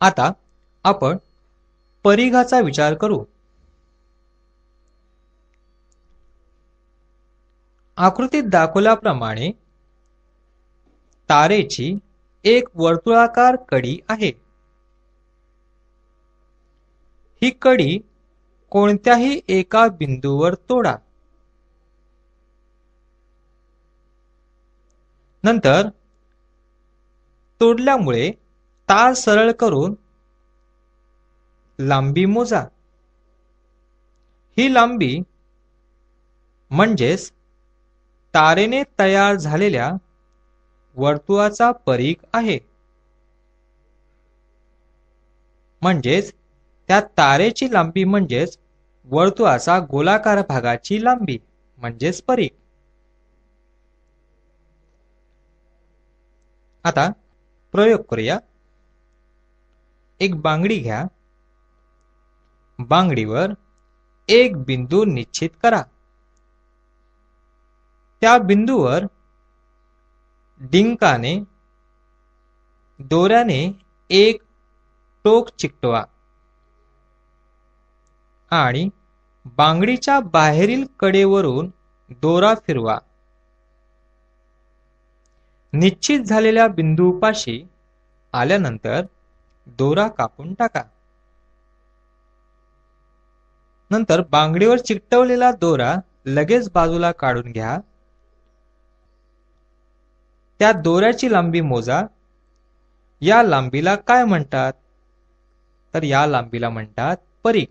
आता आपण परिघाचा विचार करू। आकृतीत दाखवल्याप्रमाणे तारेची एक वर्तुळाकार कडी आहे। ही कडी कोणत्याही एका बिंदूवर तोडा। नंतर तोडल्यामुळे तार सरळ करून लांबी मोजा। ही लांबी म्हणजेच तारेने तयार झालेल्या वर्तुळाचा परिघ आहे। म्हणजेच त्या तारेची लांबी म्हणजेच वर्तुळाचा गोलाकार भागाची लांबी म्हणजेच परिघ। आता प्रयोग करूया। एक बांगडी घ्या। बांगडीवर एक बिंदू निश्चित करा। त्या बिंदूवर डिंकाने दोऱ्याने एक टोक चिकटवा आणि बांगडीच्या बाहेरील कडेवरून दोरा फिरवा। निश्चित झालेल्या बिंदूपाशी आल्यानंतर दोरा कापून टाका। नंतर बांगडीवर चिकटवलेला दोरा लगेच बाजूला काढून घ्या। त्या दोऱ्याची लांबी मोजा। या लांबीला काय म्हणतात? तर या लांबीला म्हणतात परिघ।